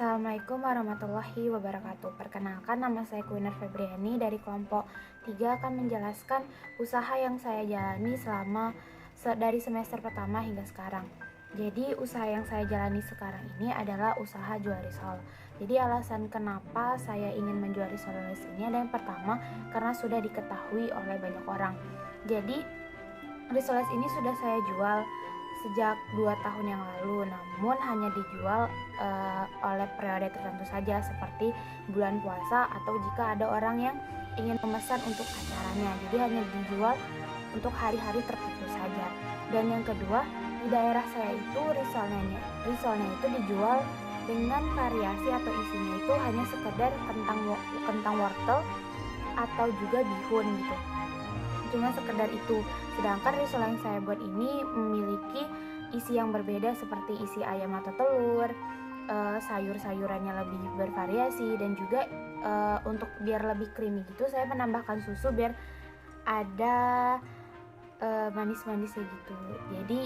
Assalamualaikum warahmatullahi wabarakatuh. Perkenalkan, nama saya Kuiner Febriani dari kelompok 3 akan menjelaskan usaha yang saya jalani selama dari semester pertama hingga sekarang. Jadi usaha yang saya jalani sekarang ini adalah usaha jual risol. Jadi alasan kenapa saya ingin menjual risol ini ada yang pertama karena sudah diketahui oleh banyak orang. Jadi risol ini sudah saya jual sejak 2 tahun yang lalu, namun hanya dijual oleh periode tertentu saja seperti bulan puasa atau jika ada orang yang ingin memesan untuk acaranya. Jadi hanya dijual untuk hari-hari tertentu saja. Dan yang kedua, di daerah saya itu risolnya itu dijual dengan variasi atau isinya itu hanya sekedar kentang wortel atau juga bihun gitu. Cuma sekedar itu. Sedangkan risol yang saya buat ini memiliki isi yang berbeda seperti isi ayam atau telur, sayur-sayurannya lebih bervariasi, dan juga untuk biar lebih creamy gitu saya menambahkan susu biar ada manis-manisnya gitu. Jadi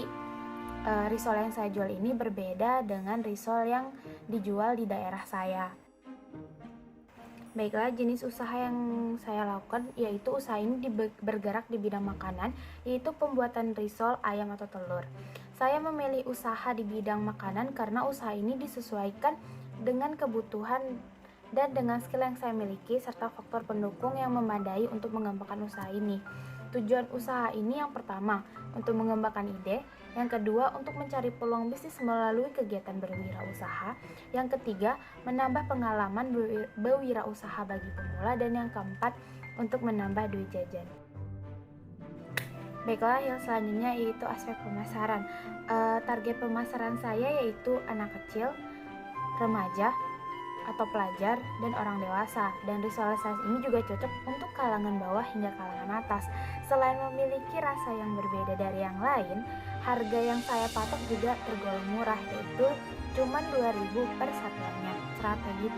risol yang saya jual ini berbeda dengan risol yang dijual di daerah saya. Baiklah, jenis usaha yang saya lakukan yaitu usaha ini bergerak di bidang makanan, yaitu pembuatan risol, ayam atau telur. Saya memilih usaha di bidang makanan karena usaha ini disesuaikan dengan kebutuhan dan dengan skill yang saya miliki serta faktor pendukung yang memadai untuk mengembangkan usaha ini. Tujuan usaha ini yang pertama, untuk mengembangkan ide. Yang kedua, untuk mencari peluang bisnis melalui kegiatan berwirausaha. Yang ketiga, menambah pengalaman berwirausaha bagi pemula. Dan yang keempat, untuk menambah duit jajan. Baiklah, yang selanjutnya yaitu aspek pemasaran. Target pemasaran saya yaitu anak kecil, remaja, atau pelajar, dan orang dewasa. Dan risol ini juga cocok untuk kalangan bawah hingga kalangan atas. Selain memiliki rasa yang berbeda dari yang lain, harga yang saya patok juga tergolong murah, yaitu cuma 2.000 per satuannya. Strategi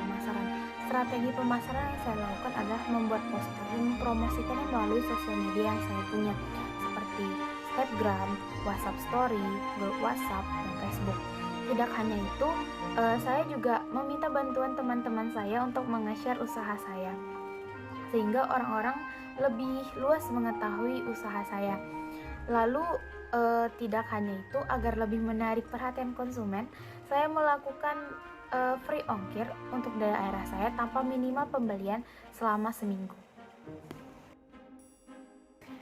pemasaran yang saya lakukan adalah membuat poster dan mempromosikannya melalui sosial media yang saya punya, seperti Instagram, WhatsApp Story, grup WhatsApp, dan Facebook. Tidak hanya itu, saya juga meminta bantuan teman-teman saya untuk menge-share usaha saya, sehingga orang-orang lebih luas mengetahui usaha saya. Lalu tidak hanya itu, agar lebih menarik perhatian konsumen, saya melakukan free ongkir untuk daerah saya tanpa minimal pembelian selama seminggu.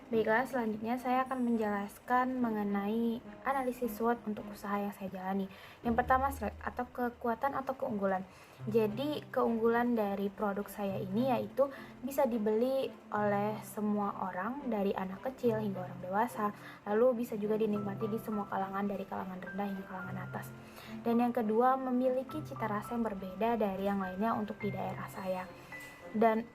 Baiklah, selanjutnya saya akan menjelaskan mengenai analisis SWOT untuk usaha yang saya jalani. Yang pertama, strength atau kekuatan atau keunggulan. Jadi, keunggulan dari produk saya ini yaitu bisa dibeli oleh semua orang, dari anak kecil hingga orang dewasa. Lalu bisa juga dinikmati di semua kalangan, dari kalangan rendah hingga kalangan atas. Dan yang kedua, memiliki cita rasa yang berbeda dari yang lainnya untuk di daerah saya. Dan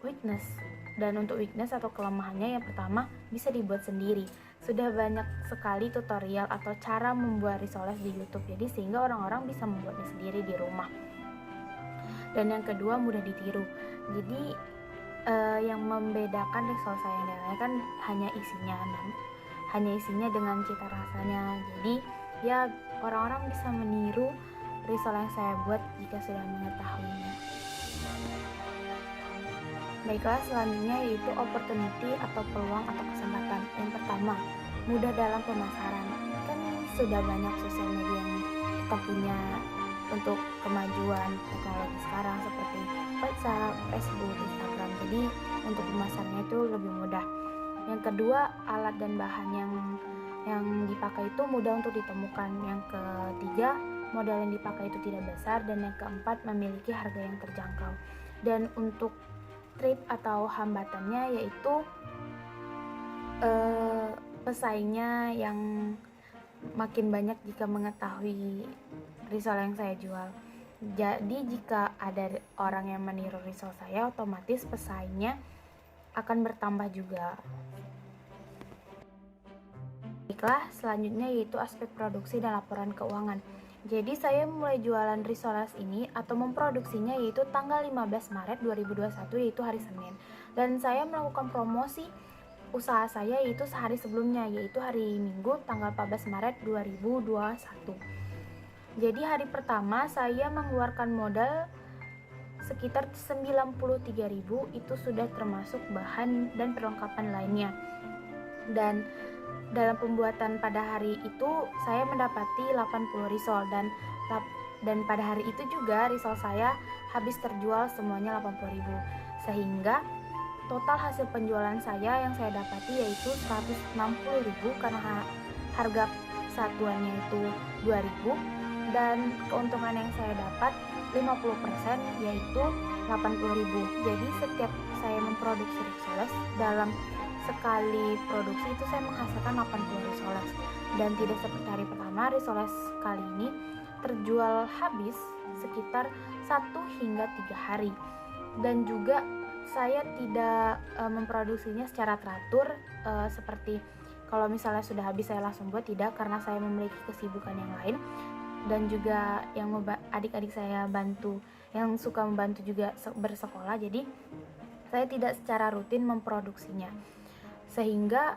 untuk weakness atau kelemahannya, yang pertama, bisa dibuat sendiri. Sudah banyak sekali tutorial atau cara membuat risoles di YouTube, jadi sehingga orang-orang bisa membuatnya sendiri di rumah. Dan yang kedua, mudah ditiru. Jadi yang membedakan risol saya yang lain kan hanya isinya dengan cita rasanya. Jadi ya orang-orang bisa meniru risol yang saya buat jika sudah mengetahuinya. Baiklah, selanjutnya yaitu opportunity atau peluang atau kesempatan. Yang pertama, mudah dalam pemasaran. Kan sudah banyak sosial media yang kita punya untuk kemajuan teknologi sekarang seperti WhatsApp, Facebook, Instagram. Jadi untuk pemasarannya itu lebih mudah. Yang kedua, alat dan bahan yang dipakai itu mudah untuk ditemukan. Yang ketiga, modal yang dipakai itu tidak besar. Dan yang keempat, memiliki harga yang terjangkau. Dan untuk trik atau hambatannya yaitu pesaingnya yang makin banyak jika mengetahui risol yang saya jual. Jadi jika ada orang yang meniru risol saya, otomatis pesaingnya akan bertambah juga. Baiklah, selanjutnya yaitu aspek produksi dan laporan keuangan. Jadi saya mulai jualan risoles ini atau memproduksinya yaitu tanggal 15 Maret 2021, yaitu hari Senin. Dan saya melakukan promosi usaha saya yaitu sehari sebelumnya, yaitu hari Minggu tanggal 14 Maret 2021. Jadi hari pertama saya mengeluarkan modal sekitar 93.000, itu sudah termasuk bahan dan perlengkapan lainnya. Dan dalam pembuatan pada hari itu saya mendapati 80 risol dan pada hari itu juga risol saya habis terjual semuanya 80.000. Sehingga total hasil penjualan saya yang saya dapati yaitu 160.000 karena harga satuannya itu 2.000, dan keuntungan yang saya dapat 50% yaitu 80.000. Jadi setiap saya memproduksi risoles, dalam sekali produksi itu saya menghasilkan 80 risoles. Dan tidak seperti hari pertama, risoles kali ini terjual habis sekitar 1 hingga 3 hari. Dan juga saya tidak memproduksinya secara teratur, seperti kalau misalnya sudah habis saya langsung buat, tidak, karena saya memiliki kesibukan yang lain. Dan juga yang adik-adik saya bantu, yang suka membantu juga bersekolah, jadi saya tidak secara rutin memproduksinya. Sehingga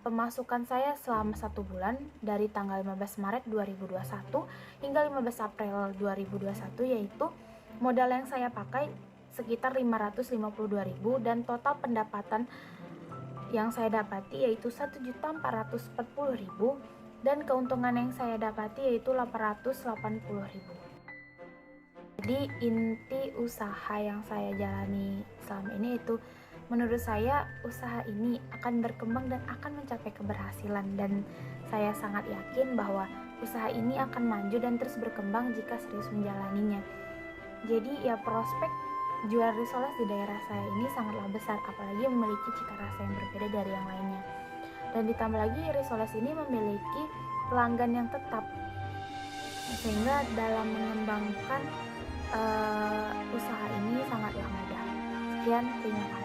pemasukan saya selama 1 bulan dari tanggal 15 Maret 2021 hingga 15 April 2021 yaitu modal yang saya pakai sekitar 552.000, dan total pendapatan yang saya dapati yaitu 1.440.000, dan keuntungan yang saya dapati yaitu 880.000. Jadi inti usaha yang saya jalani selama ini itu, menurut saya usaha ini akan berkembang dan akan mencapai keberhasilan, dan saya sangat yakin bahwa usaha ini akan maju dan terus berkembang jika serius menjalaninya. Jadi ya, prospek jual risoles di daerah saya ini sangatlah besar, apalagi memiliki cita rasa yang berbeda dari yang lainnya. Dan ditambah lagi risoles ini memiliki pelanggan yang tetap, sehingga dalam mengembangkan usaha ini sangatlah mudah. Sekian, terima kasih.